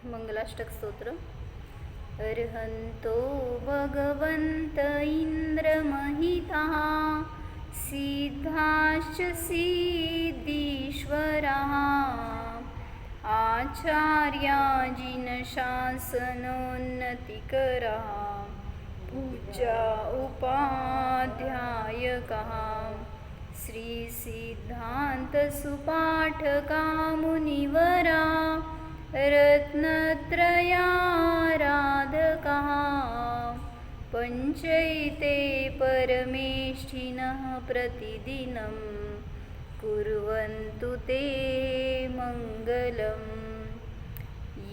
मंगलाष्टक स्तोत्र। अर्हन्तो भगवन्त इन्द्रमहितः सिद्धाश्च सिद्धीश्वरः आचार्या जिनशासनोन्नतिकरः पूजा उपाध्यायकः श्रीसिद्धान्तसुपाठका मुनिवरा रत्नत्रयाराधकः पञ्चैते परमेष्ठिनः प्रतिदिनं कुर्वन्तु ते मङ्गलम्।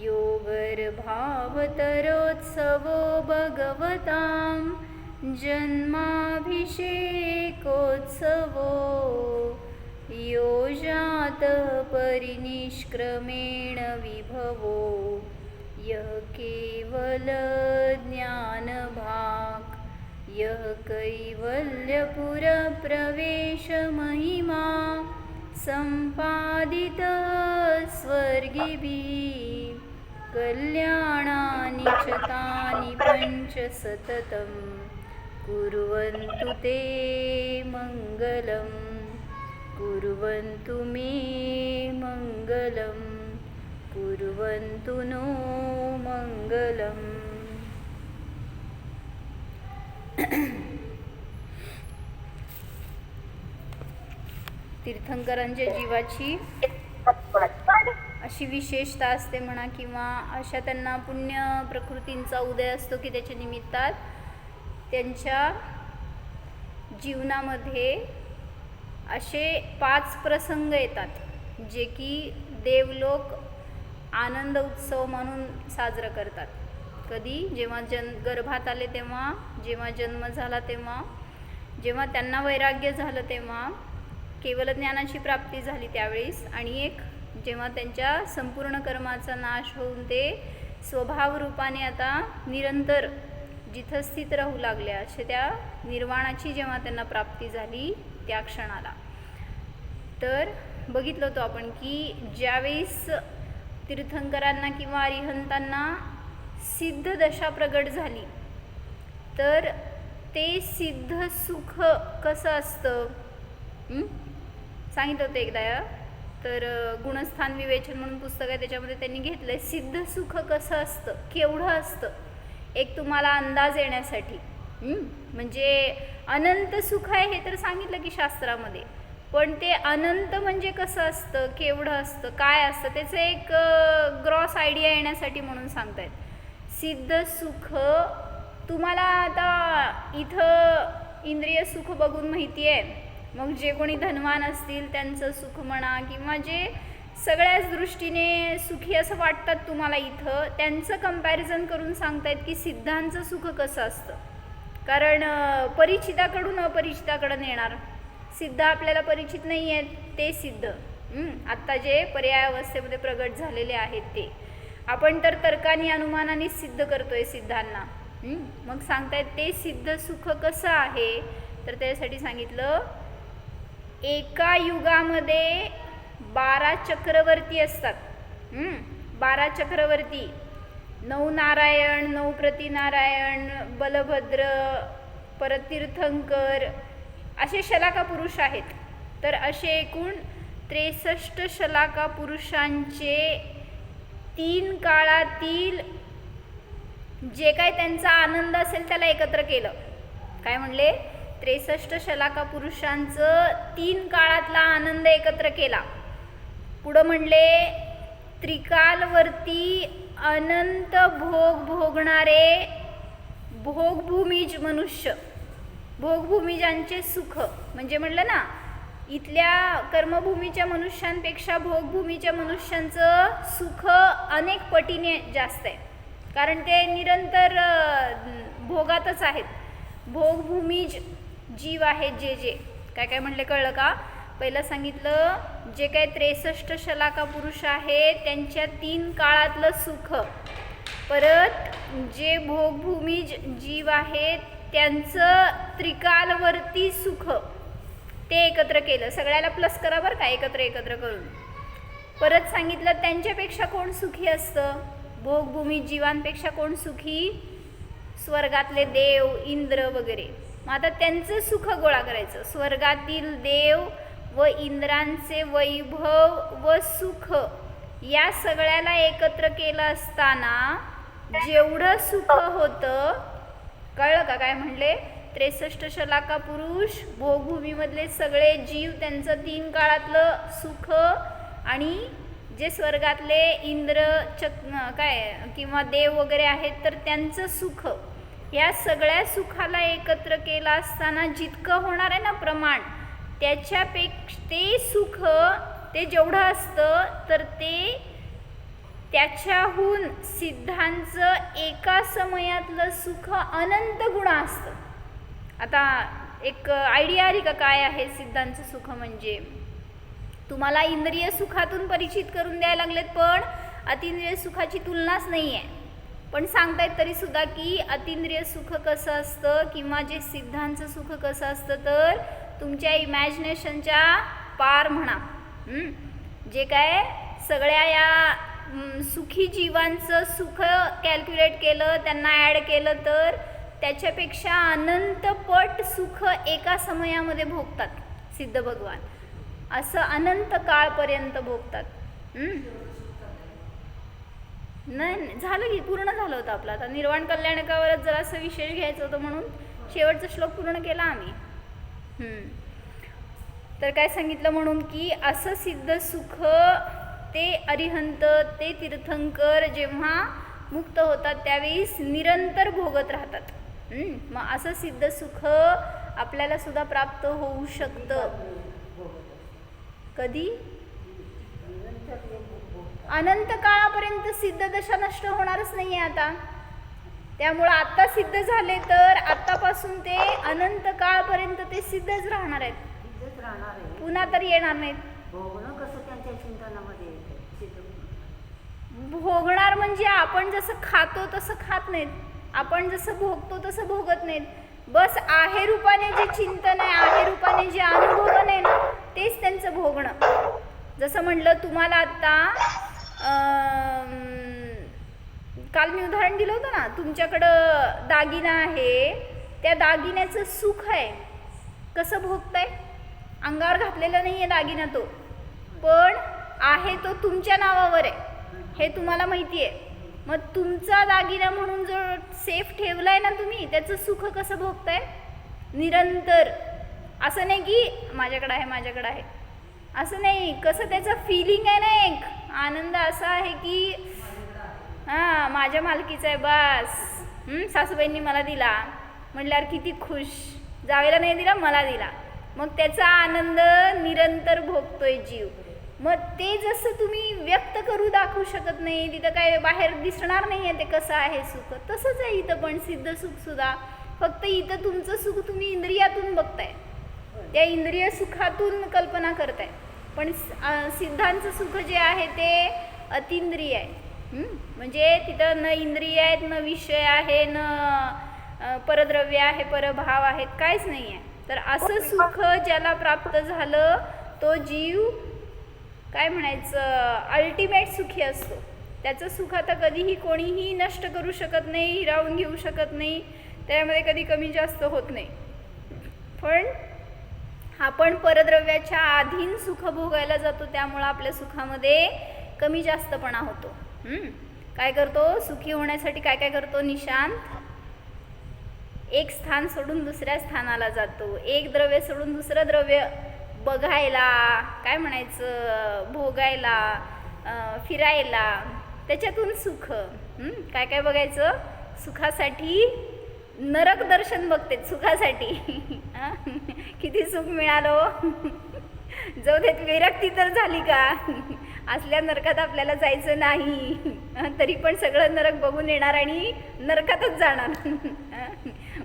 योगर्भावतरोत्सवो भगवतां जन्माभिषेकोत्सवो यो जातः परिनिष्क्रमेण विभवो यः केवलज्ञानभाक् यः कैवल्यपुरप्रवेशमहिमा सम्पादितः स्वर्गिभिः कल्याणानि च तानि पञ्च सततं कुर्वन्तु ते मङ्गलम् कुर्वन्तु मे मङ्गलं कुर्वन्तु नो मङ्गलम्। तीर्थंकरांच्या जीवाची अशी विशेषता असते म्हणा, किंवा अशा त्यांना पुण्य प्रकृतींचा उदय असतो की त्याच्या निमित्तात त्यांच्या जीवनामध्ये असे 5 प्रसंग येतात जे की देवलोक आनंद उत्सव म्हणून साजरा करतात. कधी? जेव्हा गर्भात आले तेव्हा, जेव्हा जन्म झाला तेव्हा, जेव्हा त्यांना वैराग्य झालं तेव्हा, केवल ज्ञानाची प्राप्ती झाली त्यावेळेस, आणि एक जेव्हा त्यांच्या संपूर्ण कर्माचा नाश होऊन ते स्वभाव रूपाने आता निरंतर जिथं स्थित राहू लागले, असे त्या निर्वाणाची जेव्हा त्यांना प्राप्ती झाली त्या क्षणाला. तर बघितलं होतं आपण की ज्यावेळेस तीर्थंकरांना किंवा अरिहंतांना सिद्ध दशा प्रगट झाली तर ते सिद्ध सुख कसं असतं सांगितलं होतं एकदा. तर गुणस्थान विवेचन म्हणून पुस्तक आहे, त्याच्यामध्ये त्यांनी घेतलंय सिद्ध सुख कसं असतं, केवढं असतं, एक तुम्हाला अंदाज येण्यासाठी. म्हणजे अनंत सुख आहे हे तर सांगितलं की शास्त्रामध्ये, पण ते अनंत म्हणजे कसं असतं, केवढं असतं, काय असतं, त्याचं एक ग्रॉस आयडिया येण्यासाठी म्हणून सांगतायत. सिद्ध सुख तुम्हाला आता इथं इंद्रिय सुख बघून माहिती आहे, मग जे कोणी धनवान असतील त्यांचं सुख म्हणा, किंवा जे सगळ्याच दृष्टीने सुखी असं वाटतात तुम्हाला इथं, त्यांचं कंपॅरिझन करून सांगतायत की सिद्धांचं सुख कसं असतं. कारण परिचिताकडून अपरिचिताकडून येणार. सिद्ध आपल्याला परिचित नाही आहेत ते सिद्ध, आत्ता जे पर्याय अवस्थेमध्ये प्रगट झालेले आहेत ते आपण तर तर्काने अनुमानाने सिद्ध करतोय सिद्धांना. मग सांगतायत ते सिद्ध सुख कसं आहे, तर त्यासाठी सांगितलं एका युगामध्ये 12 चक्रवर्ती असतात. 12 चक्रवर्ती, 9 नारायण, 9 प्रतिनारायण, बलभद्र, परत तीर्थंकर, असे शलाका पुरुष आहेत. तर असे एकूण 63 शलाका पुरुषांचे 3 काळातील जे काय त्यांचा आनंद असेल त्याला एकत्र केलं. काय म्हणले? 63 शलाका पुरुषांचं 3 काळातला आनंद एकत्र केला. पुढं म्हणले त्रिकालवरती अनंत भोग भोगणारे भोगभूमीज मनुष्य, भोगभूमीजांचे सुख, म्हणजे म्हणलं ना इथल्या कर्मभूमीच्या मनुष्यांपेक्षा भोगभूमीच्या मनुष्यांचं सुख अनेक पटीने जास्त आहे, कारण ते निरंतर भोगातच आहेत. भोगभूमीज जीव आहेत जे जे काय काय म्हणले कळलं का? पहिलं सांगितलं जे काय 63 शलाका पुरुष आहेत त्यांच्या 3 काळातलं सुख, परत जे भोगभूमीज जीव आहेत त्यांचं त्रिकालवर्ती सुख ते एकत्र केलं. सगळ्याला प्लस करा बरं का, एकत्र करून. परत सांगितलं त्यांच्यापेक्षा कोण सुखी असतं? भोगभूमी जीवांपेक्षा कोण सुखी? स्वर्गातले देव, इंद्र वगैरे. मग आता त्यांचं सुख गोळा करायचं. स्वर्गातील देव व इंद्रांचे वैभव व सुख या सगळ्याला एकत्र केलं असताना जेवढं सुख होतं, कळलं का काय म्हणले? 63 शलाका पुरुष, भोगभूमीमधले सगळे जीव, त्यांचं 3 काळातलं सुख, आणि जे स्वर्गातले इंद्र काय किंवा देव वगैरे आहेत तर त्यांचं सुख, या सगळ्या सुखाला एकत्र केलं असताना जितकं होणार आहे ना प्रमाण, त्याच्यापेक्षा ते सुख ते जेवढं असतं तर ते त्याच्याहून सिद्धांचं एका समयातलं सुख अनंत गुणा असतं. आता एक आयडिया आली का काय आहे सिद्धांचं सुख? म्हणजे तुम्हाला इंद्रिय सुखातून परिचित करून द्यायला लागलेत, पण अतिंद्रिय सुखाची तुलनाच नाही आहे. पण सांगतायत तरी सुद्धा की अतिंद्रिय सुख कसं असतं किंवा जे सिद्धांचं सुख कसं असतं, तर तुमच्या इमॅजिनेशनच्या पार म्हणा. जे काय सगळ्या या सुखी जीवांचं सुख कॅल्क्युलेट केलं, त्यांना ॲड केलं तर त्याच्यापेक्षा अनंत पट सुख एका समयामध्ये भोगतात सिद्ध भगवान. असं अनंत काळपर्यंत भोगतात. नाही झालं की पूर्ण झालं होतं आपलं. आता निर्वाण कल्याणकावरच जरासं विशेष घ्यायचं होतं म्हणून शेवटचा श्लोक पूर्ण केला आम्ही. तर काय सांगितलं म्हणून की असं सिद्ध सुख ते अरिहंत, ते तीर्थंकर जेव्हा मुक्त होतात त्यावेळेस निरंतर भोगत राहतात. मग असं सिद्ध सुख आपल्याला सुद्धा प्राप्त होऊ शकतं. कधी? अनंत काळापर्यंत सिद्ध दशा नष्ट होणारच नाही आहे आता. त्यामुळं आत्ता सिद्ध झाले तर आत्तापासून ते अनंत काळपर्यंत ते सिद्धच राहणार आहेत, पुन्हा तर येणार नाहीत. भोगणार म्हणजे आपण जसं खातो तसं खात नाहीत, आपण जसं भोगतो तसं भोगत नाहीत. बस आहे रूपाने जे चिंतन आहे, आहे रूपाने जे अनुभवन आहे ना, तेच त्यांचं भोगणं. जसं म्हटलं तुम्हाला आत्ता काल मी उदाहरण दिलं होतं ना, तुमच्याकडं दागिना आहे, त्या दागिन्याचं सुख आहे, कसं भोगताय? अंगावर घातलेला नाही आहे दागिना तो, पण आहे तो तुमच्या नावावर आहे हे तुम्हाला माहिती आहे. मग तुमचा दागिना म्हणून जो सेफ ठेवलाय ना तुम्ही, त्याचं सुख कसं भोगताय? निरंतर. असं नाही की माझ्याकडं आहे माझ्याकडं आहे असं नाही, कसं त्याचं फिलिंग आहे ना, एक आनंद असा आहे की हां माझ्या मालकीचा आहे बस. सासूबाईंनी मला दिला म्हटल्यावर किती खुश, जावेला नाही दिला मला दिला, मग त्याचा आनंद निरंतर भोगतोय जीव. मग ते जसं तुम्ही व्यक्त करू दाखवू शकत नाही, तिथं काय बाहेर दिसणार नाही आहे ते कसं आहे सुख, तसंच आहे इथं पण सिद्ध सुखसुद्धा. फक्त इथं तुमचं सुख तुम्ही इंद्रियातून बघताय, त्या इंद्रिय सुखातून कल्पना करताय. पण सिद्धांचं सुख जे आहे ते अतिंद्रिय आहे. म्हणजे तिथं न इंद्रिय आहेत, न विषय आहे, न परद्रव्य आहे, परभाव आहेत, काहीच नाही आहे. तर असं सुख ज्याला प्राप्त झालं तो जीव काय म्हणायचं अल्टिमेट सुखी असतो. त्याचं सुख आता कधीही कोणीही नष्ट करू शकत नाही, हिरावून घेऊ शकत नाही, त्यामध्ये कधी कमी जास्त होत नाही. पण आपण परद्रव्याच्या अधीन सुख भोगायला जातो, त्यामुळं आपल्या सुखामध्ये कमी जास्तपणा होतो. काय करतो सुखी होण्यासाठी? काय काय करतो निशांत? एक स्थान सोडून दुसऱ्या स्थानाला जातो, एक द्रव्य सोडून दुसरं द्रव्य बघायला, काय म्हणायचं भोगायला, फिरायला, त्याच्यातून सुख. काय काय बघायचं? सुखासाठी नरक दर्शन बघते सुखासाठी. किती सुख मिळालं. जाऊ देत, विरक्ती तर झाली का? असल्या नरकात आपल्याला जायचं नाही, तरी पण सगळं नरक बघून येणार आणि नरकातच जाणार.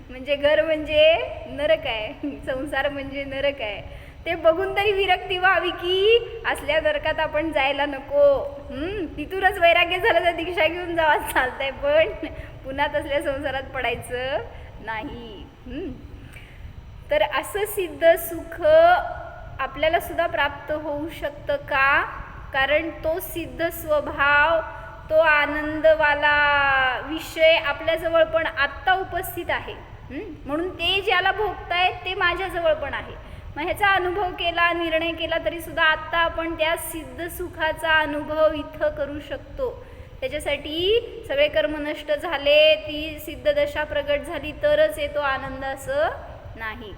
म्हणजे घर म्हणजे नरक आहे, संसार म्हणजे नरक आहे, ते बघून तरी विरक्ती व्हावी की असल्या नरकात आपण जायला नको. तिथूनच वैराग्य झालं तर दीक्षा घेऊन जावा चालतंय, पण पुन्हा तसल्या संसारात पडायचं नाही. तर असं सिद्ध सुख आपल्याला सुद्धा प्राप्त होऊ शकतं का? कारण तो सिद्ध स्वभाव तो आनंदवाला विषय आपल्याजवळ पण आत्ता उपस्थित आहे. म्हणून ते ज्याला भोगतायत ते माझ्याजवळ पण आहे. मग ह्याचा अनुभव केला, निर्णय केला तरी सुद्धा आत्ता आपण त्या सिद्ध सुखाचा अनुभव इथं करू शकतो. त्याच्यासाठी सगळे कर्म नष्ट झाले, ती सिद्ध दशा प्रगट झाली तरच येतो आनंद असं नाही.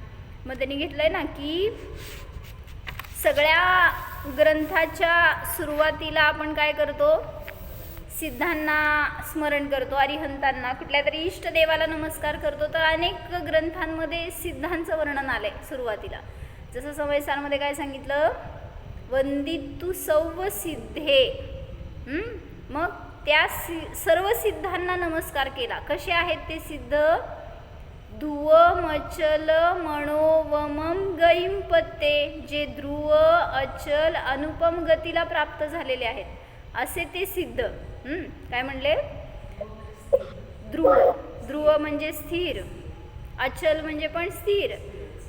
मग त्यांनी घेतलंय ना की सगळ्या ग्रंथाच्या सुरुवातीला आपण काय करतो, सिद्धांना स्मरण करतो, अरिहंतांना, कुठल्या तरी इष्टदेवाला नमस्कार करतो. तर अनेक ग्रंथांमध्ये सिद्धांचं वर्णन आलंय सुरुवातीला. जसं समयसारमध्ये काय सांगितलं, वंदितू सौव सिद्धे. मग त्या सर्व सिद्धांना नमस्कार केला. कसे आहेत ते सिद्ध, ध्रुव मचल मनोवमम गईंपत्ते, जे ध्रुव अचल अनुपम गतीला प्राप्त झालेले आहेत असे ते सिद्ध. काय म्हणले, ध्रुव म्हणजे स्थिर, अचल म्हणजे पण स्थिर,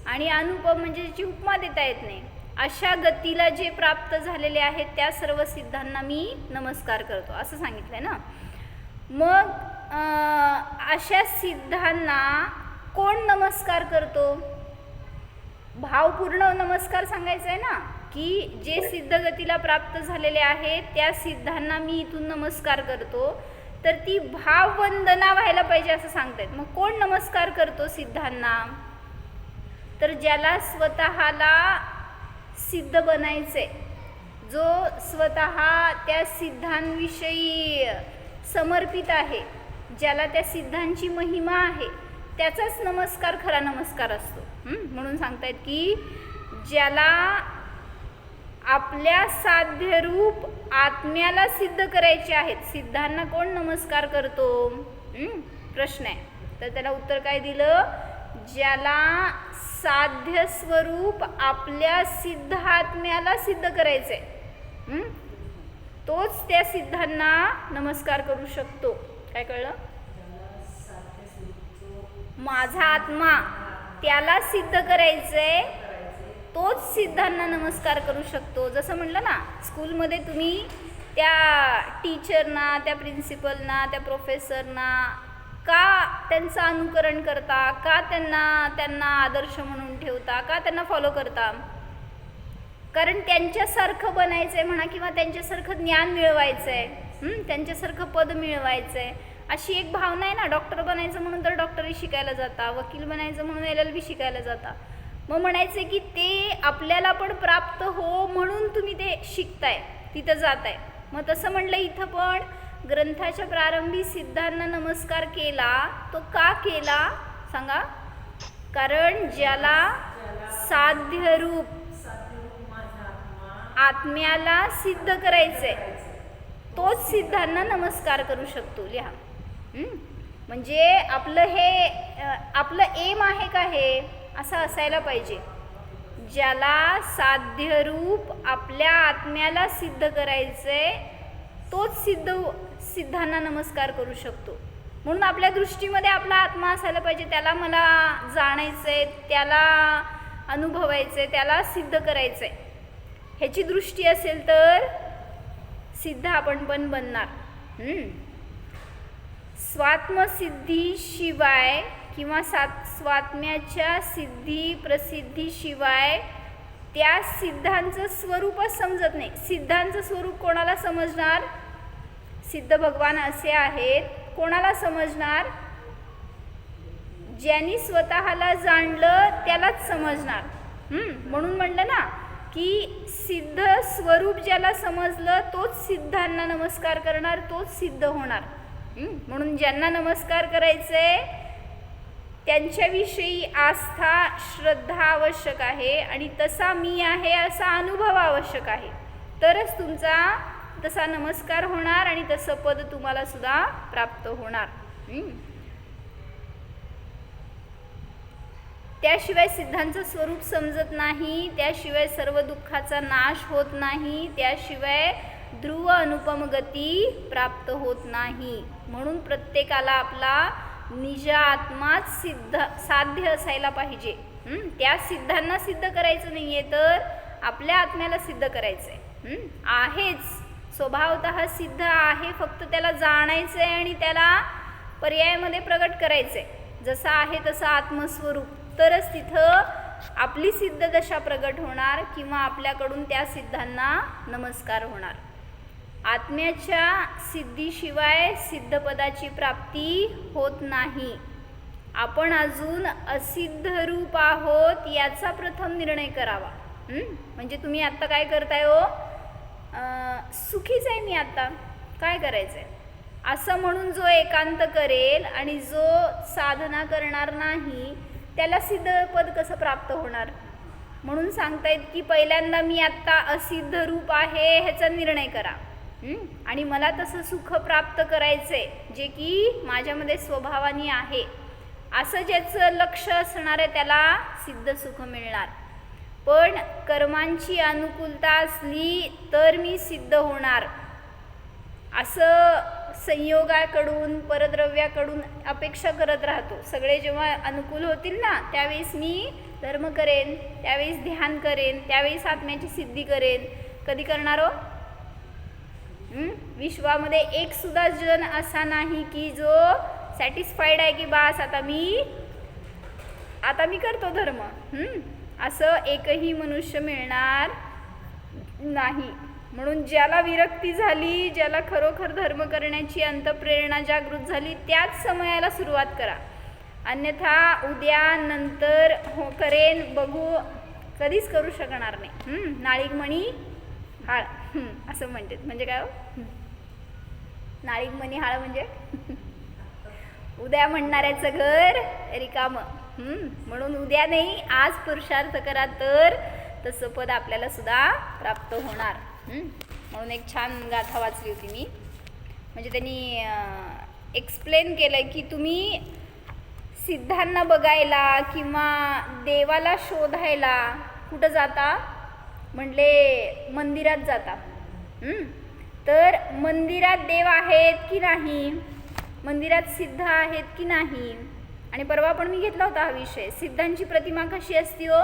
आणि अनुपम म्हणजे ज्याची उपमा देता येत नाही, अशा गतीला जे प्राप्त झालेले आहेत त्या सर्व सिद्धांना मी नमस्कार करतो असं सांगितलंय ना. मग अशा सिद्धांना कोण नमस्कार करतो, भावपूर्ण नमस्कार सांगायचा आहे ना, की जे सिद्ध गतीला प्राप्त झालेले आहेत त्या सिद्धांना मी इथून नमस्कार करतो. तर ती भाववंदना व्हायला पाहिजे असं सांगतायत. मग कोण नमस्कार करतो सिद्धांना, तर ज्याला स्वतःला सिद्ध बनायचे, जो स्वतः त्या सिद्धांविषयी समर्पित आहे, ज्याला त्या सिद्धांची महिमा आहे, त्याचाच नमस्कार खरा नमस्कार असतो. म्हणून सांगतायत की ज्याला आपल्या साध्यरूप आत्म्याला सिद्ध करायचे आहेत, सिद्धांना कोण नमस्कार करतो, प्रश्न आहे. तर त्याला उत्तर काय दिलं, ज्याला साध्य स्वरूप आपल्या सिद्ध आत्म्याला सिद्ध करायचंय, तोच त्या सिद्धांना नमस्कार करू शकतो. काय कळलं, माझा आत्मा त्याला सिद्ध करायचंय, तोच सिद्धांना नमस्कार करू शकतो. जसं म्हणलं ना, स्कूलमध्ये तुम्ही त्या टीचरना, त्या प्रिन्सिपलना, त्या प्रोफेसरना का त्यांचं अनुकरण करता, का त्यांना आदर्श म्हणून ठेवता, का त्यांना फॉलो करता, कारण त्यांच्यासारखं बनायचं आहे म्हणा, किंवा त्यांच्यासारखं ज्ञान मिळवायचं आहे, त्यांच्यासारखं पद मिळवायचं आहे, अशी एक भावना आहे ना. डॉक्टर बनायचं म्हणून तर डॉक्टरी शिकायला जाता, वकील बनायचं म्हणून LLB शिकायला जाता. मग म्हणायचं की ते आपल्याला पण प्राप्त हो म्हणून तुम्ही ते शिकताय, तिथं जाताय. मग तसं म्हणलं इथं पण ग्रंथाच्या प्रारंभी सिद्धांना नमस्कार केला. तो का केला सांगा, कारण ज्याला साध्यरूप आत्म्याला सिद्ध करायचंय तोच सिद्धांना नमस्कार करू शकतो. लिहा. म्हणजे आपलं एम आहे का हे असं असायला पाहिजे, ज्याला साध्यरूप आपल्या आत्म्याला सिद्ध करायचंय तोच सिद्धांना नमस्कार करू शकतो. म्हणून आपल्या दृष्टीमध्ये आपला आत्मा असायला पाहिजे, त्याला मला जाणायचंय, त्याला अनुभवायचंय, त्याला सिद्ध करायचंय. ह्याची दृष्टी असेल तर सिद्ध आपण पण बनणार. स्वात्मसिद्धीशिवाय किंवा स्वात्म्याच्या सिद्धी प्रसिद्धीशिवाय त्या सिद्धांचं स्वरूपच समजत नाही. सिद्धांचं स्वरूप कोणाला समजणार, सिद्ध भगवान असे आहेत, कोणाला समजणार, ज्यांनी स्वतःला जाणलं त्यालाच समजणार. म्हणून म्हणलं ना की सिद्ध स्वरूप ज्याला समजलं तोच सिद्धांना नमस्कार करणार, तोच सिद्ध होणार. म्हणून ज्यांना नमस्कार करायचे त्यांच्याविषयी आस्था श्रद्धा आवश्यक आहे, आणि तसा मी आहे असा अनुभव आवश्यक आहे, तरच तुमचा तसा नमस्कार होणार आणि तसं पद तुम्हाला सुद्धा प्राप्त होणार. त्याशिवाय सिद्धांचं स्वरूप समजत नाही, त्याशिवाय सर्व दुःखाचा नाश होत नाही, त्याशिवाय ध्रुव अनुपम गती प्राप्त होत नाही. म्हणून प्रत्येकाला आपला निज आत्माच साध्य असायला पाहिजे. त्या सिद्धांना सिद्ध करायचं नाहीये, तर आपल्या आत्म्याला सिद्ध करायचंय. आहेच स्वभावतः सिद्ध आहे, फक्त त्याला जाणायचं आहे आणि त्याला पर्यायामध्ये प्रगट करायचं आहे, जसं आहे तसं आत्मस्वरूप. तरच तिथं आपली सिद्ध दशा प्रगट होणार किंवा आपल्याकडून त्या सिद्धांना नमस्कार होणार. आत्म्याच्या सिद्धीशिवाय सिद्धपदाची प्राप्ती होत नाही. आपण अजून असिद्ध रूप आहोत याचा प्रथम निर्णय करावा. म्हणजे तुम्ही आत्ता काय करताय हो, सुखीच आहे मी आता, काय करायचं आहे असं म्हणून जो एकांत करेल आणि जो साधना करणार नाही त्याला सिद्धपद कसं प्राप्त होणार. म्हणून सांगतायत की पहिल्यांदा मी आत्ता असिद्ध रूप आहे ह्याचा निर्णय करा आणि मला तसं सुख प्राप्त करायचंय जे की माझ्यामध्ये स्वभावाने आहे, असं ज्याचं लक्ष असणार आहे त्याला सिद्ध सुख मिळणार. पण कर्मांची अनुकूलता असली तर मी सिद्ध होणार असं संयोगाकडून परद्रव्याकडून अपेक्षा करत राहतो. सगळे जेव्हा अनुकूल होतील ना त्यावेळेस मी धर्म करेन, त्यावेळेस ध्यान करेन, त्यावेळेस आत्म्याची सिद्धी करेन. कधी करणार हो? विश्वामध्ये एक सुद्धा जन असा नाही की जो सॅटिस्फाईड आहे की बास आता मी करतो धर्म, असं एकही मनुष्य मिळणार नाही. म्हणून ज्याला विरक्ती झाली, ज्याला खरोखर धर्म करण्याची अंतःप्रेरणा जागृत झाली त्याच समयाला सुरुवात करा. अन्यथा उद्या नंतर हो करेन बघू कधीच करू शकणार नाही. नाळिक मणी हाळ असं म्हणतात. म्हणजे काय हो, नाळिक मणी हाळ म्हणजे उद्या म्हणणाऱ्याचं घर रिकामं. म्हणून उद्या नाही आज पुरुषार्थ करा तर तसं पद आपल्याला सुद्धा प्राप्त होणार. म्हणून एक छान गाथा वाचली होती मी. म्हणजे त्यांनी एक्सप्लेन केलं की तुम्ही सिद्धांना बघायला किंवा देवाला शोधायला कुठं जाता म्हणले मंदिरात जाता. तर मंदिरात देव आहेत की नाही, मंदिरात सिद्ध आहेत की नाही. आणि परवा पण मी घेतला होता हा विषय, सिद्धांची प्रतिमा कशी असती हो,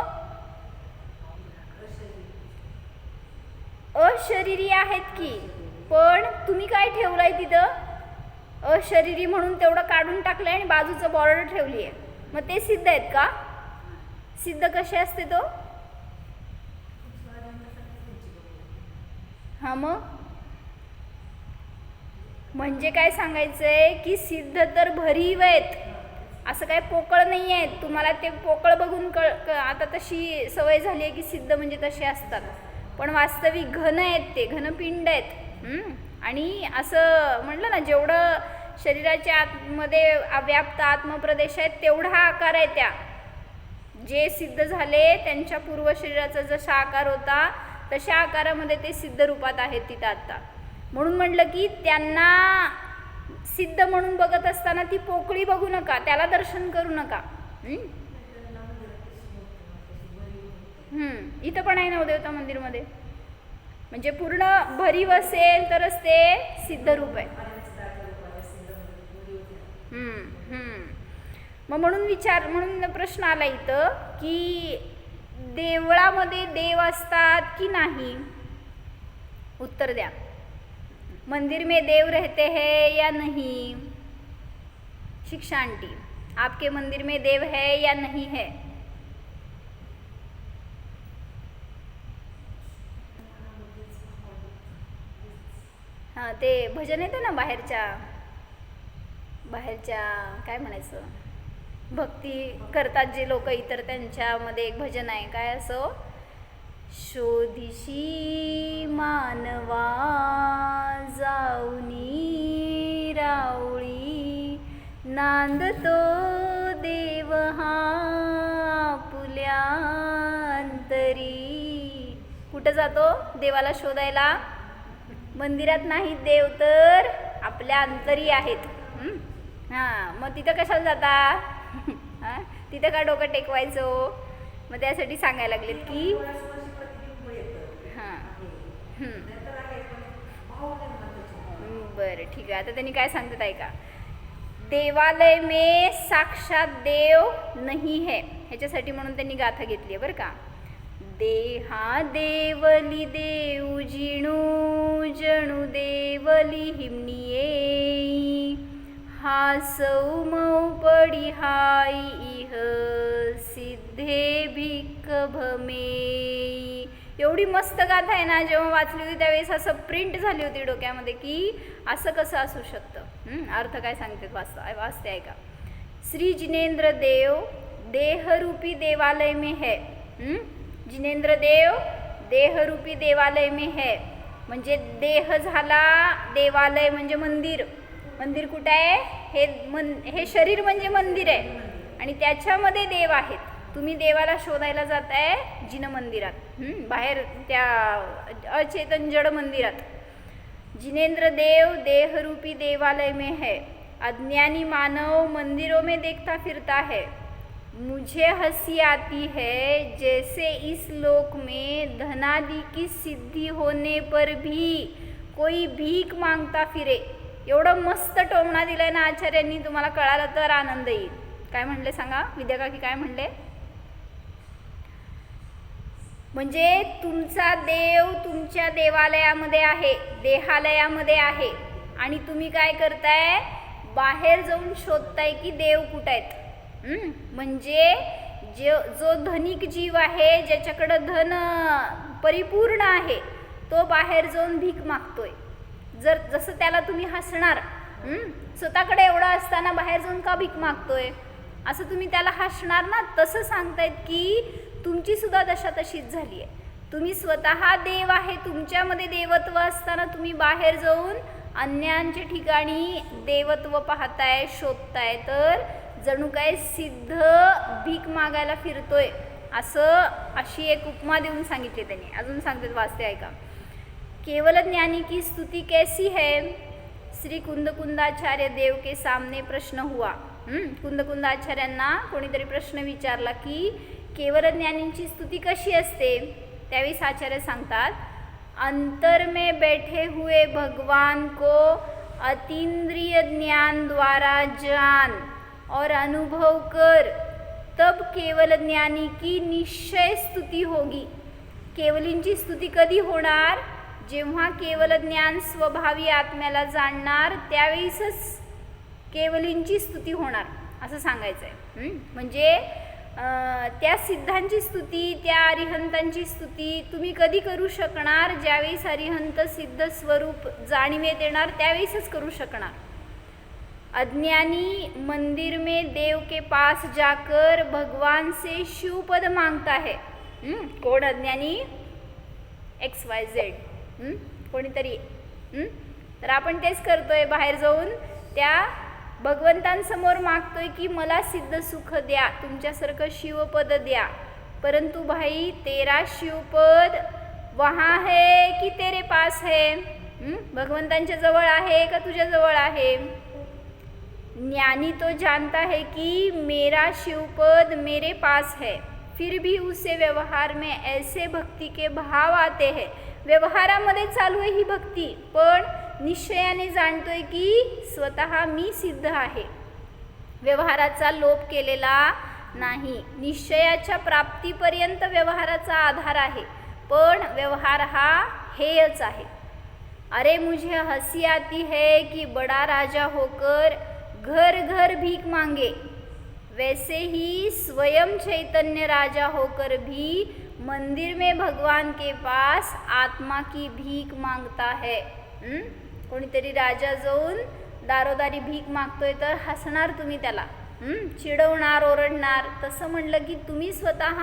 अशरीरी आहेत की. पण तुम्ही काय ठेवलंय तिथं, अशरीरी म्हणून तेवढं काढून टाकलंय आणि बाजूचं बॉर्डर ठेवली आहे. मग ते सिद्ध आहेत का? सिद्ध कसे असते तो? हा मग म्हणजे काय सांगायचंय की सिद्ध तर भरीव आहेत, असं काय पोकळ नाही आहेत. तुम्हाला ते पोकळ बघून आता तशी सवय झाली आहे की सिद्ध म्हणजे तसे असतात, पण वास्तविक घन आहेत, ते घनपिंड आहेत. आणि असं म्हटलं ना जेवढं शरीराच्या आतमध्ये व्याप्त आत्मप्रदेश आहेत तेवढा आकार आहे त्या. जे सिद्ध झाले त्यांच्या पूर्व शरीराचा जसा आकार होता तशा आकारामध्ये ते सिद्ध रूपात आहेत तिथं आत्ता. म्हणून म्हटलं की त्यांना सिद्ध म्हणून बघत असताना ती पोकळी बघू नका, त्याला दर्शन करू नका. इथं पण आहे नवदेवता मंदिरमध्ये. म्हणजे पूर्ण भरीव असेल तरच ते सिद्ध रूप आहे. मग म्हणून प्रश्न आला इथं की देवळामध्ये देव असतात की नाही. उत्तर द्या. मंदिर में देव रहते हैं या नहीं. शिक्षा आंटी, आपके मंदिर में देव है या नहीं है. हां ते भजन येतं ना बाहेरच्या काय म्हणायचं, भक्ती करतात जे लोक इतर, त्यांच्यामध्ये एक भजन आहे काय असं, शोधिशी मानवा जाऊनी राऊळी नांदतो देव हा आपुल्या अंतरी. कुठं जातो देवाला शोधायला? मंदिरात नाहीत देव तर आपल्या अंतरी आहेत. हां मग तिथं कशाला जाता? हां तिथं का डोकं टेकवायचं? मग त्यासाठी सांगायला लागलेत की हां बरं ठीक आहे. आता त्यांनी काय सांगतात ऐका. देवालय में साक्षात देव नहीं है, ह्याच्यासाठी म्हणून त्यांनी गाथा घेतली आहे बरं का. देहा देवली देऊ जिणू जणू देवली हिमनिये हा सौ मौ पडी हाई इह सिद्धे भिक्क भमे. एवढी मस्त गाथा आहे ना, जेव्हा वाचली होती त्यावेळेस असं प्रिंट झाली होती डोक्यामध्ये की असं कसं असू शकतं. अर्थ काय सांगते वाचते ऐका. श्री जिनेंद्र देव देहरूपी देवालय में है. जिनेंद्र देव देहरूपी देवालय में है म्हणजे देह झाला देवालय म्हणजे मंदिर. मंदिर कुठं आहे? हे शरीर म्हणजे मंदिर आहे आणि त्याच्यामध्ये देव आहेत. तुम्ही देवाला शोधायला जाताय जिन मंदिरात, बाहेर त्या अचेतन जड मंदिरात. जिनेंद्र देव देहरूपी देवालय में है. अज्ञानी मानव मंदिरों में देखता फिरता है. मुझे हंसी आती है जैसे इस लोक में धनादि की सिद्धि होने पर भी कोई भीक मागता फिरे. एवढं मस्त टोमणा दिलाय ना आचार्यांनी, तुम्हाला कळालं तर आनंद येईल. काय म्हणले सांगा विद्या काकी, काय म्हणले? म्हणजे तुमचा देव तुमच्या देवालयामध्ये आहे, देहालयामध्ये आहे आणि तुम्ही काय करताय? बाहेर जाऊन शोधताय की देव कुठं आहेत. म्हणजे जो धनिक जीव आहे, ज्याच्याकडं धन परिपूर्ण आहे, तो बाहेर जाऊन भीक मागतोय. जसं त्याला तुम्ही हसणार, स्वतःकडे एवढं असताना बाहेर जाऊन का भीक मागतोय असं तुम्ही त्याला हसणार ना. तसं सांगतायत की तुमची सुद्धा दशा तशीच झाली आहे. तुम्ही स्वतः देव आहे, तुमच्यामध्ये देवत्व असताना तुम्ही बाहेर जाऊन अन्यांच्या ठिकाणी देवत्व पाहताय, शोधताय, तर जणू काय सिद्ध भीक मागायला फिरतोय अशी एक उपमा देऊन सांगितली त्यांनी. अजून सांगते वाचते ऐका. केवल ज्ञानी की स्तुति कैसी है? श्री कुंदकुंदाचार्य देव के सामने प्रश्न हुआ. कुंदकुंदाचार्यांना कोणीतरी प्रश्न विचारला की केवल ज्ञानींची स्तुती कशी असते. त्यावेळी आचार्य सांगतात, अंतर में बैठे हुए भगवान को अतीन्द्रिय ज्ञान द्वारा जान और अनुभव कर, तब केवल ज्ञानी की निश्चय स्तुति होगी. केवलींची स्तुती कधी होणार? जेव्हा केवल ज्ञान स्वभावी आत्म्याला जाणणार त्यावेळीसच केवलींची स्तुती होणार असं सांगायचं आहे. म्हणजे त्या सिद्धांची स्तुती, त्या अरिहंतांची स्तुती तुम्ही कधी करू शकणार? ज्यावेळेस अरिहंत सिद्ध स्वरूप जाणीवेत येणार त्यावेळेसच करू शकणार. अज्ञानी मंदिर में देव के पास जाकर भगवान से शिवपद मांगता है. कोण अज्ञानी? XYZ कोणीतरी. तर आपण तेच करतोय, बाहेर जाऊन त्या भगवंतांसमोर मागतोय की मला सिद्ध सुख द्या, तुमच्यासारखं शिवपद द्या. परंतु भाई तेरा शिवपद वहाँ है कि तेरे पास है? भगवंतांच्या जवळ आहे का तुझ्या जवळ आहे? ज्ञानी तो जानता है कि मेरा शिवपद मेरे पास है, फिर भी उससे व्यवहार में ऐसे भक्ति के भाव आते हैं. व्यवहारामध्ये चालू आहे ही भक्ती, पण निश्चयाने जाणतोय की स्वतः मी सिद्ध आहे. व्यवहाराचा लोप केलेला नाही. निश्चयाच्या प्राप्तीपर्यंत व्यवहाराचा आधार आहे, पण व्यवहार हा हेयच आहे. अरे मुझे हंसी आती है कि बड़ा राजा होकर घर घर भीख मांगे, वैसे ही स्वयं चैतन्य राजा होकर भी मंदिर में भगवान के पास आत्मा की भीख मांगता है. कोणीतरी राजा जाऊन दारोदारी भीक मागतोय तर हसणार तुम्ही त्याला, चिडवणार, ओरडणार. तसं म्हणलं की तुम्ही स्वतः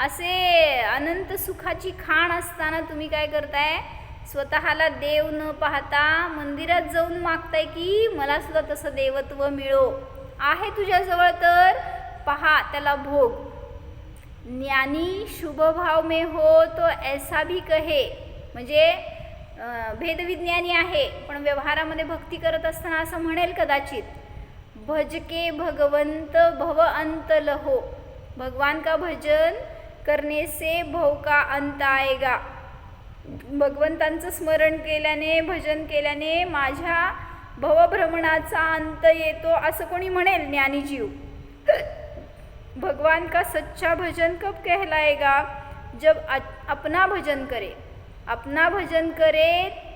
असे अनंत सुखाची खाण असताना तुम्ही काय करताय? स्वतःला देव न पाहता मंदिरात जाऊन मागताय की मला सुद्धा तसं देवत्व मिळो. आहे तुझ्याजवळ तर पहा, त्याला भोग. ज्ञानी शुभ भाव में हो तो ऐसा भी कहे. म्हणजे भेदविज्ञानी आहे पण व्यवहारामध्ये भक्ती करत असताना असं म्हणेल कदाचित, भज के भगवंत भव अंत लहो. भगवान का भजन करने से भव का अंत आएगा. भगवंतांचं स्मरण केल्याने, भजन केल्याने माझ्या भवभ्रमणाचा अंत येतो असं कोणी म्हणेल ज्ञानी जीव. भगवान का सच्चा भजन कब कहलाएगा? जब अपना भजन करे, अपना भजन करे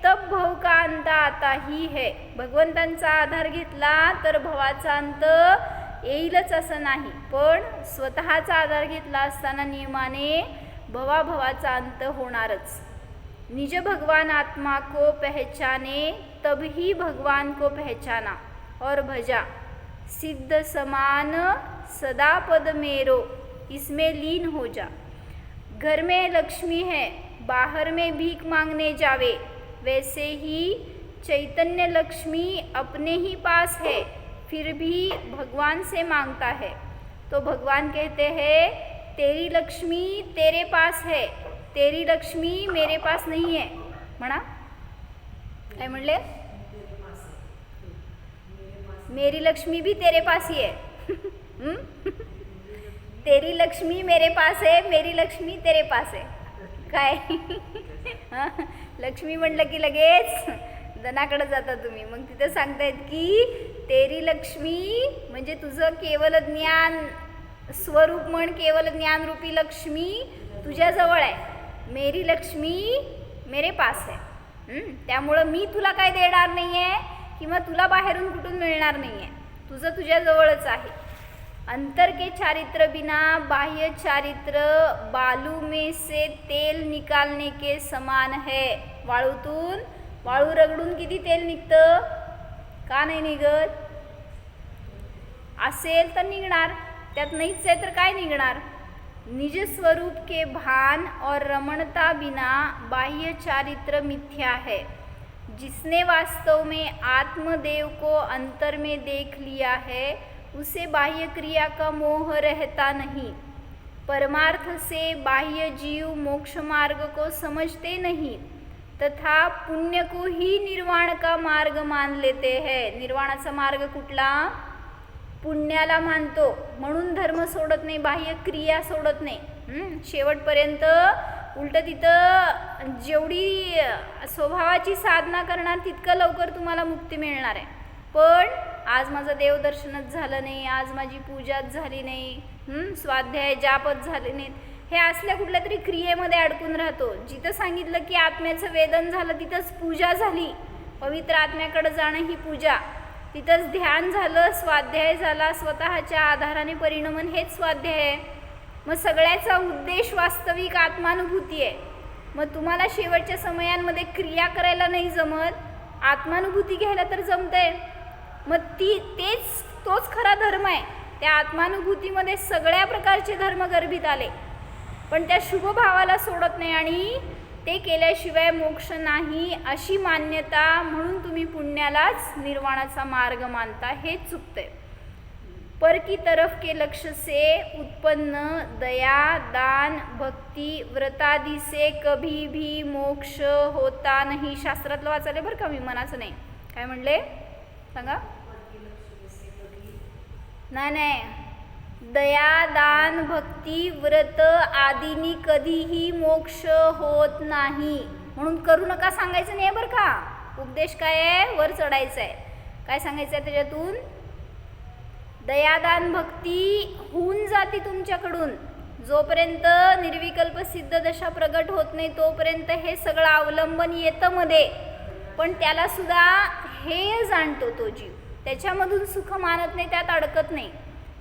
तब भव का अंत आता ही है. भगवंतांचा आधार घेतला तर भवाचा अंत येईलच असं नाही, पण स्वतःचा आधार घेतला असताना नियमाने भवाभवाचा अंत होणारच. निज भगवान आत्मा को पहचाने तभी भगवान को पहचाना और भजा. सिद्ध समान सदा पद मेरो इसमें लीन हो जा. घर में लक्ष्मी है बाहर में भीख मांगने जावे, वैसे ही चैतन्य लक्ष्मी अपने ही पास है फिर भी भगवान से मांगता है. तो भगवान कहते हैं तेरी लक्ष्मी तेरे पास है, तेरी लक्ष्मी मेरे पास नहीं है. म्हणा काय म्हणले? मेरी लक्ष्मी भी तेरे पास ही है. तेरी लक्ष्मी मेरे पास है, मेरी लक्ष्मी तेरे पास है. काय लक्ष्मी म्हणलं की लगेच धनाकडे जाता तुम्ही. मग तिथं सांगतायत की तेरी लक्ष्मी म्हणजे तुझं केवल ज्ञान स्वरूप म्हण, केवल ज्ञानरूपी लक्ष्मी तुझ्याजवळ आहे. मेरी लक्ष्मी मेरे पास है. त्यामुळं मी तुला काय देणार नाही आहे किंवा तुला बाहेरून कुठून मिळणार नाही आहे, तुझं तुझ्याजवळच आहे. अंतर के चारित्र बिना बाह्य चारित्र बालू में से तेल निकालने के समान है. वाळूतून वाळू रगडून किती तेल निघतं? का नाही निघत? असेल तर निघणार, त्यात नाहीच आहे तर काय निघणार? निज स्वरूप के भान और रमणता बिना बाह्य चारित्र मिथ्या है. जिसने वास्तव में आत्मदेव को अंतर में देख लिया है उसे बाह्य क्रिया का मोह रहता नहीं. परमार्थ से बाह्य जीव मोक्ष मार्ग को समझते नहीं तथा पुण्य को ही निर्वाण का मार्ग मान लेते हैं. निर्वाणाचा मार्ग कुठला? पुण्याला मानतो म्हणून धर्म सोडत नाही, बाह्य क्रिया सोडत नाही. शेवटपर्यंत उलट तिथं जेवढी स्वभावाची साधना करणार तितकं लवकर तुम्हाला मुक्ती मिळणार आहे. पण आज माझं देवदर्शनच झालं नाही, आज माझी पूजाच झाली नाही, स्वाध्याय जापच झाले नाहीत, हे असल्या कुठल्या तरी क्रियेमध्ये अडकून राहतो. जिथं सांगितलं की आत्म्याचं वेदन झालं तिथंच पूजा झाली, पवित्र आत्म्याकडे जाणं ही पूजा, तिथंच ध्यान झालं, स्वाध्याय झाला, स्वतःच्या आधाराने परिणमन हेच स्वाध्याय आहे. मग सगळ्याचा उद्देश वास्तविक आत्मानुभूती आहे. मग तुम्हाला शेवटच्या समयांमध्ये क्रिया करायला नाही जमत, आत्मानुभूती घ्यायला तर जमतंय. मग तोच खरा धर्म आहे. त्या आत्मानुभूतीमध्ये सगळ्या प्रकारचे धर्म गर्भित आले, पण त्या शुभ भावाला सोडत नाही आणि ते केल्याशिवाय मोक्ष नाही अशी मान्यता म्हणून तुम्ही पुण्यालाच निर्वाणाचा मार्ग मानता, हे चुकतंय. पर की तरफ के लक्ष्य से उत्पन्न दया दान भक्ति व्रतादि से कभी भी मोक्ष होता नहीं. शास्त्रातलं वाचायला बरं का, मी मनाचं नाही. काय म्हणले सांगा? नाही, दया दान भक्ती व्रत आदींनी कधीही मोक्ष होत नाही म्हणून करू नका सांगायचं नाही बरं का. उपदेश काय आहे? वर चढायचं आहे. काय सांगायचं आहे त्याच्यातून? दयादान भक्ती होऊन जाते तुमच्याकडून. जोपर्यंत निर्विकल्प सिद्ध दशा प्रगट होत नाही तोपर्यंत हे सगळं अवलंबन येतं मध्ये, पण त्याला सुद्धा हे जाणतो तो जीव, त्याच्यामधून सुख मानत नाही, त्यात अडकत नाही.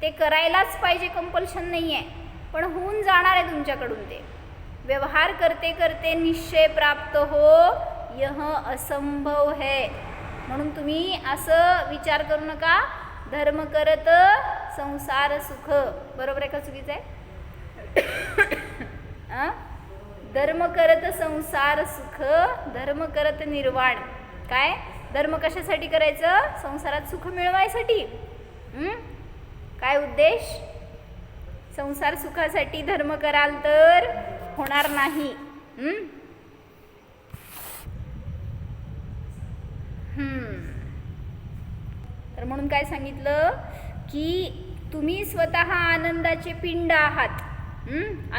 ते करायलाच पाहिजे, कंपल्शन नाही आहे, पण होऊन जाणार आहे तुमच्याकडून. ते व्यवहार करते करते निश्चय प्राप्त हो यह असंभव है. म्हणून तुम्ही असं विचार करू नका धर्म करत संसार सुख. बरोबर आहे का चुकीचं आहे? धर्म करत संसार सुख, धर्म करत निर्वाण. काय धर्म कशासाठी करायचं? संसारात सुख मिळवायसाठी. काय उद्देश? संसार सुखासाठी धर्म कराल तर होणार नाही. तर म्हणून काय सांगितलं की तुम्ही स्वतः आनंदाचे पिंड आहात,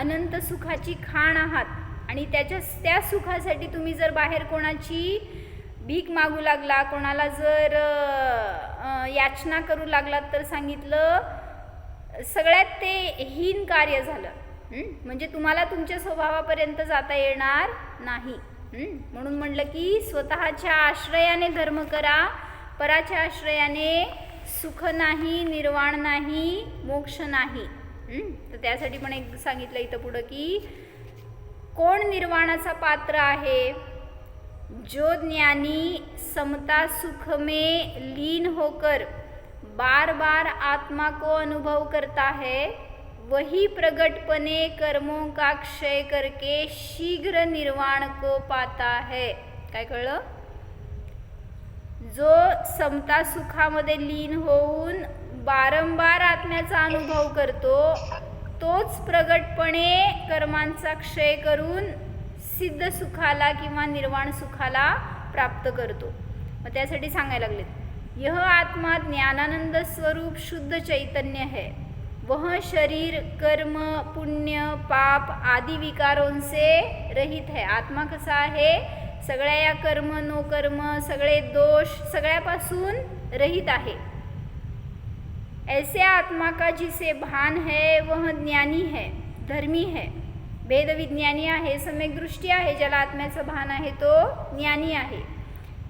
अनंत सुखाची खाण आहात आणि त्या सुखासाठी तुम्ही जर बाहेर कोणाची भीक मागू लागला, कोणाला जर याचना करू लागलात तर सांगितलं सगळ्यात ते हीन कार्य झालं. म्हणजे तुम्हाला तुमच्या स्वभावापर्यंत जाता येणार नाही. म्हणून म्हटलं की स्वतःच्या आश्रयाने धर्म करा, पराच्या आश्रयाने सुख नाही, निर्वाण नाही, मोक्ष नाही. तर त्यासाठी पण एक सांगितलं इथं पुढं की कोण निर्वाणाचा पात्र आहे? जो ज्ञानी समता सुख में लीन होकर बार बार आत्मा को अनुभव करता है, वही प्रगटपणे कर्मों का क्षय करके शीघ्र निर्वाण को पाता है. काय कळलं? जो समता सुखामध्ये लीन होऊन वारंवार आत्म्याचा अनुभव करतो, तोच प्रगटपणे कर्मांचा क्षय करून सिद्ध सुखाला किंवा निर्वाण सुखाला प्राप्त करतो. मग त्यासाठी सांगायला लागलेत, यह आत्मा ज्ञानानंद स्वरूप शुद्ध चैतन्य है. वह शरीर कर्म पुण्य पाप आदि विकारों से रहित है. आत्मा कसा आहे? सगळ्या या कर्म नो कर्म सगळे दोष सगळ्यापासून रहित आहे. ऐसे आत्मा का जिसे भान है वह ज्ञानी है, धर्मी है. भेद विज्ञानी आहे, सम्यक दृष्टी आहे. ज्याला आत्म्याचं भान आहे तो ज्ञानी आहे.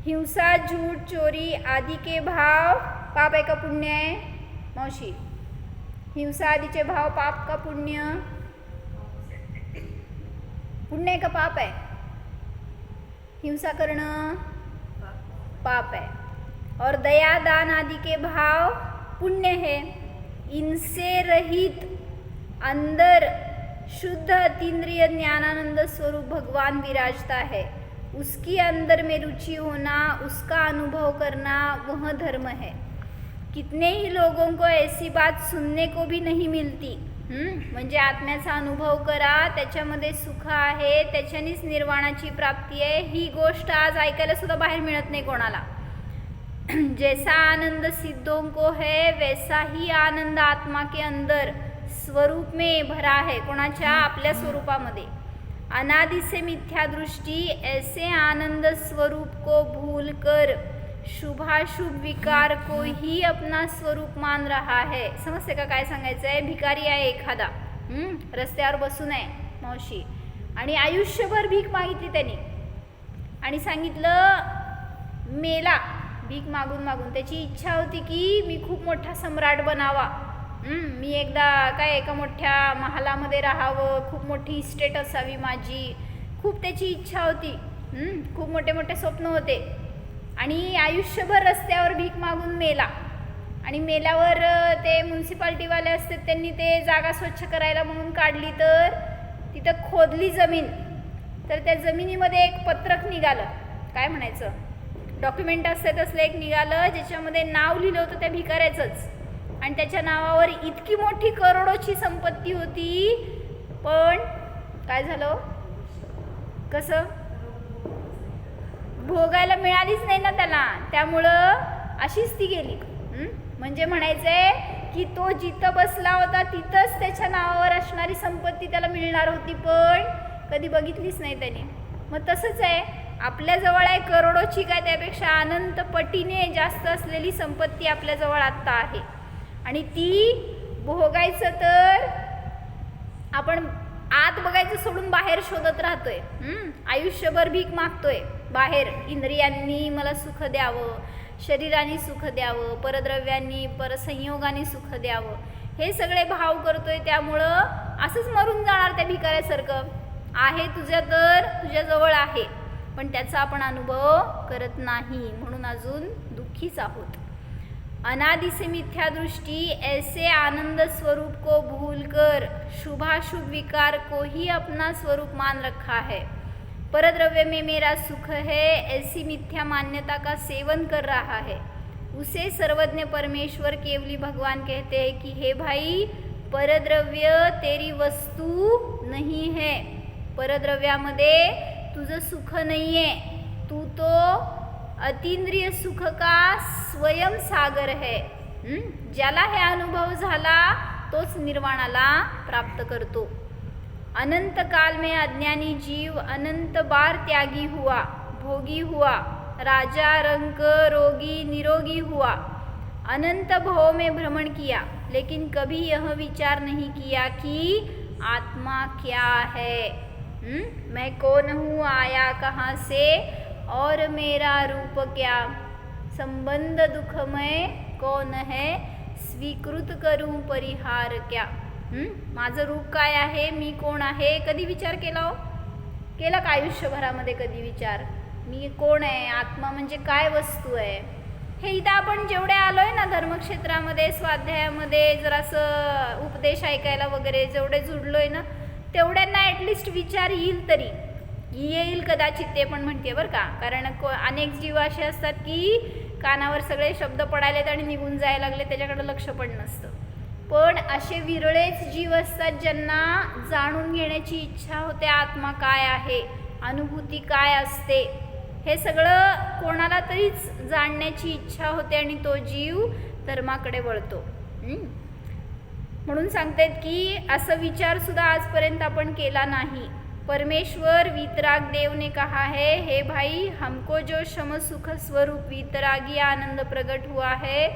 हिंसा झूठ चोरी आदि के भाव पाप आहे का पुण्य आहे? मावशी, हिंसा आदीचे भाव पाप का पुण्य? पुण्य आहे का पाप आहे? हिंसा करणं पाप है. और दया दान आदि के भाव पुण्य है. इनसे रहित अंदर शुद्ध अतीन्द्रिय ज्ञानानंद स्वरूप भगवान विराजता है. उसकी अंदर में रुचि होना, उसका अनुभव करना वह धर्म है. कितने ही लोगों को ऐसी बात सुनने को भी नहीं मिलती. म्हणजे आत्म्याचा अनुभव करा, त्याच्यामध्ये सुख आहे, त्याच्यानेच निर्वाणाची प्राप्ती आहे, ही गोष्ट आज ऐकायला सुद्धा बाहेर मिळत नाही कोणाला. जैसा आनंद सिद्धों को है वैसा ही आनंद आत्मा के अंदर स्वरूप में भरा है. कोणाच्या? आपल्या स्वरूपामध्ये. अनादि से मिथ्या दृष्टि ऐसे आनंद स्वरूप को भूल कर शुभाशुभ विकार को ही अपना स्वरूप मान रहा है. समजते का काय सांगायचं आहे? भिकारी आहे एखादा, रस्त्यावर बसून आहे मावशी, आणि आयुष्यभर भीक मागितली त्यांनी आणि सांगितलं मेला भीक मागून मागून. त्याची इच्छा होती की मी खूप मोठा सम्राट बनावा, मी एकदा काय एका मोठ्या महालामध्ये राहावं, खूप मोठी इस्टेट असावी माझी, खूप त्याची इच्छा होती. खूप मोठे मोठे स्वप्न होते आणि आयुष्यभर रस्त्यावर भीक मागून मेला. आणि मेल्यावर ते म्युन्सिपाल्टीवाले असतात त्यांनी ते जागा स्वच्छ करायला म्हणून काढली, तर तिथं खोदली जमीन, तर त्या जमिनीमध्ये एक पत्रक निघालं. काय म्हणायचं? डॉक्युमेंट असते तसलं एक निघालं ज्याच्यामध्ये नाव लिहिलं होतं त्या भिकाऱ्याचंच, आणि त्याच्या नावावर इतकी मोठी करोडोची संपत्ती होती. पण काय झालं? कसं? भोगायला मिळालीच नाही ना त्याला, त्यामुळं अशीच ती गेली. म्हणजे म्हणायचंय की तो जिथं बसला होता तिथंच त्याच्या नावावर असणारी संपत्ती त्याला मिळणार होती, पण कधी बघितलीच नाही त्याने. मग तसंच आहे, आपल्याजवळ आहे करोडोची, काय त्यापेक्षा अनंत पटीने जास्त असलेली संपत्ती आपल्याजवळ आत्ता आहे, आणि ती भोगायचं तर आपण आत बघायचं सोडून बाहेर शोधत राहतोय. आयुष्यभर भीक मागतोय बाहेर. इंद्रियांनी मला सुख द्यावं, शरीराने सुख द्यावं, परद्रव्यांनी परसंयोगाने सुख द्यावं, हे सगळे भाव करतोय. त्यामुळं असंच मरून जाणार त्या भिकाऱ्यासारखं. आहे तुझ्या तर तुझ्याजवळ आहे, पण त्याचा आपण अनुभव करत नाही, म्हणून अजून दुःखीच आहोत. अनादि से मिथ्या दृष्टि ऐसे आनंद स्वरूप को भूलकर शुभाशुभ विकार को ही अपना स्वरूप मान रखा है. परद्रव्य में मेरा सुख है, ऐसी मिथ्या मान्यता का सेवन कर रहा है. उसे सर्वज्ञ परमेश्वर केवली भगवान कहते हैं कि हे भाई, परद्रव्य तेरी वस्तू नहीं है. परद्रव्यामध्ये तुझं सुख नाही आहे, तू तो अतींद्रिय सुख का स्वयं सागर है. ज्याला हे अनुभव झाला तोच निर्वाणाला प्राप्त करतो. अनंत काल में अज्ञानी जीव अनंत बार त्यागी हुआ, भोगी हुआ, राजा रंक रोगी निरोगी हुआ, अनंत भव में भ्रमण किया, लेकिन कभी यह विचार नहीं किया कि आत्मा क्या है, मैं कौन हूँ, आया कहाँ से और मेरा रूप क्या, संबंध दुःखमय कौन है, स्वीकृत करूं परिहार क्या. माझं रूप काय आहे, मी कोण आहे, कधी विचार केला हो? केला का आयुष्यभरामध्ये कधी विचार, मी कोण आहे, आत्मा म्हणजे काय वस्तू आहे. हे इथं आपण जेवढे आलोय ना धर्मक्षेत्रामध्ये, स्वाध्यायामध्ये, जरासं उपदेश ऐकायला वगैरे जेवढे जुडलोय ना, तेवढ्यांना ॲटलिस्ट विचार येईल कदाचित, ते पण म्हणते बरं का. कारण अनेक जीव असे असतात की कानावर सगळे शब्द पडायलेत आणि निघून जायला लागले, त्याच्याकडे लक्ष पण नसतं. पण असे विरळेच जीव असतात ज्यांना जाणून घेण्याची इच्छा होते, आत्मा काय आहे, अनुभूती काय असते, हे सगळं कोणाला तरीच जाणण्याची इच्छा होते आणि तो जीव धर्माकडे वळतो. म्हणून सांगतात की असं विचारसुद्धा आजपर्यंत आपण केला नाही. परमेश्वर वीतराग देव ने कहा है, हे भाई हमको जो शम सुख स्वरूप वीतरागी आनंद प्रकट हुआ है,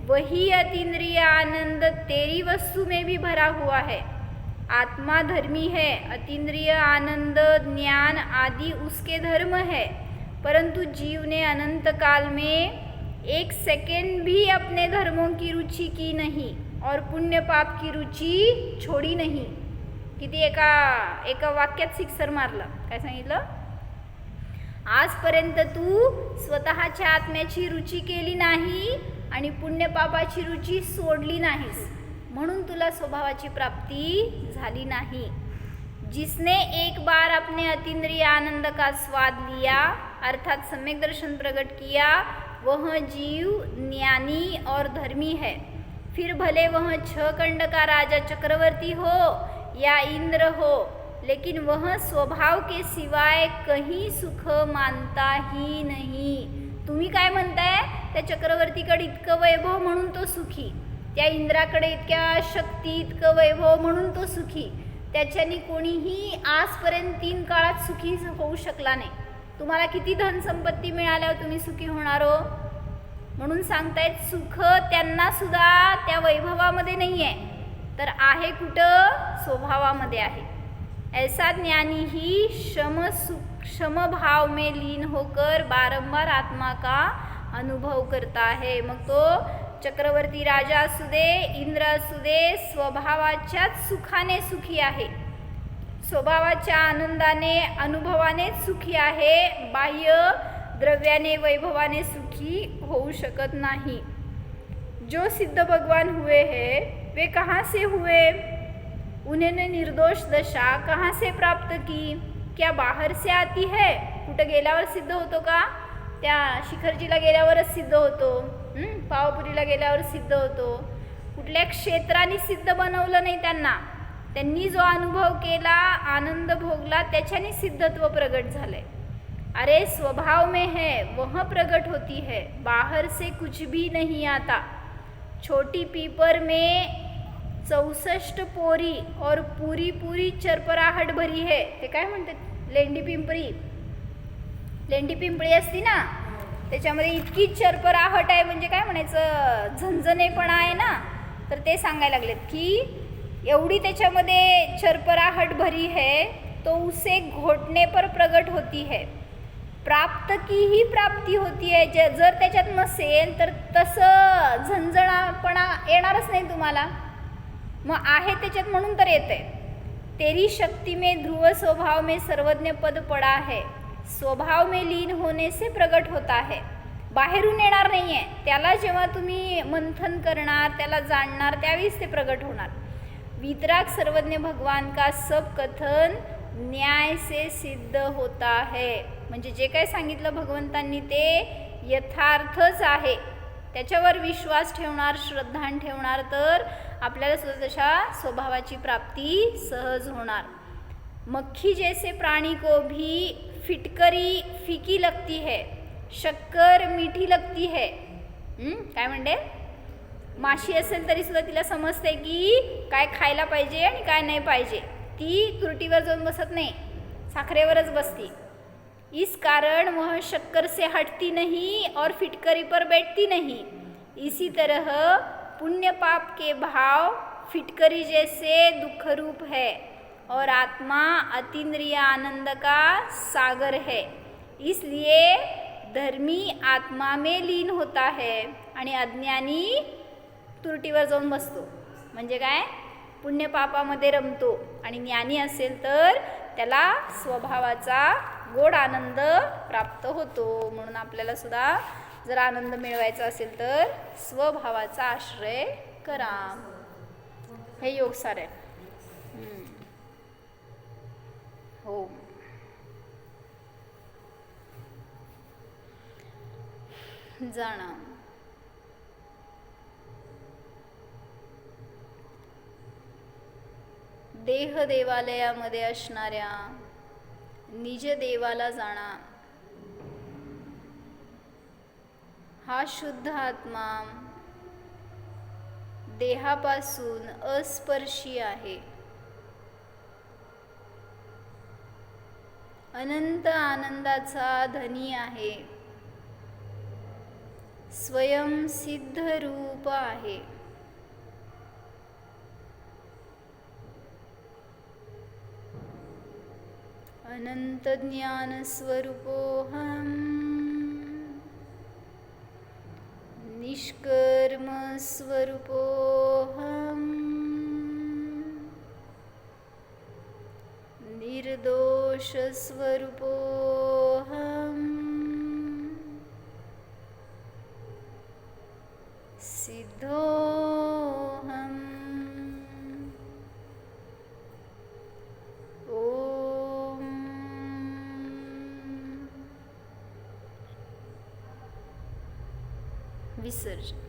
वही अतीन्द्रिय आनंद तेरी वस्तु में भी भरा हुआ है. आत्मा धर्मी है, अतीन्द्रिय आनंद ज्ञान आदि उसके धर्म है, परंतु जीव ने अनंत काल में 1 सेकेंड भी अपने धर्मों की रुचि की नहीं और पुण्य पाप की रुचि छोड़ी नहीं. किती एका वाक्यात सिक्सर मारला. काय सांगितलं? आजपर्यंत तू स्वतःच्या आत्म्याची रुची केली नाही आणि पुण्यपापाची रुची सोडली नाहीस, म्हणून तुला स्वभावाची प्राप्ती झाली नाही. जिसने एक बार अपने अतीन्द्रिय आनंद का स्वाद लिया अर्थात सम्यक दर्शन प्रकट किया, वह जीव ज्ञानी और धर्मी है. फिर भले वह 6 खंड का राजा चक्रवर्ती हो या इंद्र हो, लेकिन वह स्वभाव के सिवाय कहीं सुख मानता ही नहीं. तुम्ही काय म्हणताय, त्या चक्रवर्तीकडे इतकं वैभव म्हणून तो सुखी, त्या इंद्राकडे इतक्या शक्ती, इतकं वैभव म्हणून तो सुखी. त्याच्यानी कोणीही आजपर्यंत 3 काळात सुखी होऊ शकला नाही. तुम्हाला किती धनसंपत्ती मिळाल्यावर तुम्ही सुखी होणार हो? म्हणून सांगतायत सुख त्यांना सुद्धा त्या वैभवामध्ये नाही आहे, तर आहे कुठं? स्वभावामध्ये आहे. ऐसा ज्ञानी ही शम भाव में लीन होकर बारंबार आत्मा का अनुभव करता है. मग तो चक्रवर्ती राजा असू दे, इंद्र असू दे, स्वभावाच्याच सुखाने सुखी आहे, स्वभावाच्या आनंदाने अनुभवानेच सुखी आहे, बाह्य द्रव्याने वैभवाने सुखी होऊ शकत नाही. जो सिद्ध भगवान हुए हैं वे कहाँ से हुए, उन्होंने निर्दोष दशा कहाँ से प्राप्त की, क्या बाहर से आती है? कुठं गेल्यावर सिद्ध होतो का? त्या शिखरजीला गेल्यावरच सिद्ध होतो, पावपुरीला गेल्यावर सिद्ध होतो. कुठल्या क्षेत्राने सिद्ध बनवलं नाही त्यांना, त्यांनी जो अनुभव केला, आनंद भोगला, त्याच्याने सिद्धत्व प्रगट झाले. अरे स्वभाव में है वह प्रकट होती है, बाहर से कुछ भी नहीं आता. छोटी पीपर में 64 पोरी और पूरी पूरी चरपराहट भरी है. ते काय म्हणतात? लेंडी पिंपळी असती ना, त्याच्यामध्ये इतकी चरपराहट आहे, म्हणजे काय म्हणायचं, झणझणेपणा आहे ना. तर ते सांगायला लागलेत की एवढी त्याच्यामध्ये चरपराहट भरी है, तो उसे घोटने पर प्रगट होती है, प्राप्त की ही प्राप्ती होती है. जर त्याच्यात नसेल तर तसं झणझणापणा येणारच नाही तुम्हाला. मग आहे त्याच्यात म्हणून तर येते. तेरी शक्ति में ध्रुव स्वभाव में सर्वज्ञ पद पड़ा है, स्वभाव में लीन होने से प्रगट होता है. बाहेरून येणार नाही आहे, त्याला जेव्हा तुम्ही मंथन करणार, त्याला जाणणार, त्यावेळेस ते प्रगट होणार. वीतराग सर्वज्ञ भगवान का सब कथन न्याय से सिद्ध होता है. म्हणजे जे काय सांगितलं भगवंतांनी ते यथार्थच आहे. त्याच्यावर विश्वास ठेवणार, श्रद्धा ठेवणार, तर आपल्याला सुद्धा तशा स्वभावाची प्राप्ती सहज होणार. मक्खी जैसे प्राणी को भी फिटकरी फीकी लगती है, शक्कर मीठी लगती है. काय म्हणते? माशी असेल तरी सुद्धा तिला समजते की काय खायला पाहिजे आणि काय नाही पाहिजे. ती तुरटीवर जाऊन बसत नाही, साखरेवरच बसती. इस कारण वह शक्कर से हटती नहीं और फिटकरी पर बैठती नहीं. इसी तरह पुण्य पाप के भाव फिटकरी जैसे दुख रूप है और आत्मा अतीन्द्रिय आनंद का सागर है. इसलिए धर्मी आत्मा में लीन होता है आणि अज्ञानी तुरटीवर जाऊन बसतो. म्हणजे काय, पुण्य पापामध्ये रमतो. आणि ज्ञानी असेल तर त्याला स्वभावाचा गोड आनंद प्राप्त होतो. म्हणून आपल्याला सुद्धा जर आनंद मिळवायचा असेल तर स्वभावाचा आश्रय करा. हे योगसार आहे. हो. जाणा देह देवालयामध्ये असणाऱ्या निज देवाला जाणा. हा शुद्ध आत्मा देहापासून अस्पर्शी आहे. अनंत आनंदाचा धनी आहे. स्वयं सिद्ध रूप आहे. अनंत ज्ञान स्वरूपोहम. निष्कर्म स्वरूपोहम. निर्दोष स्वरूपोहम. सिद्धोहम. ओम. विसर्जन.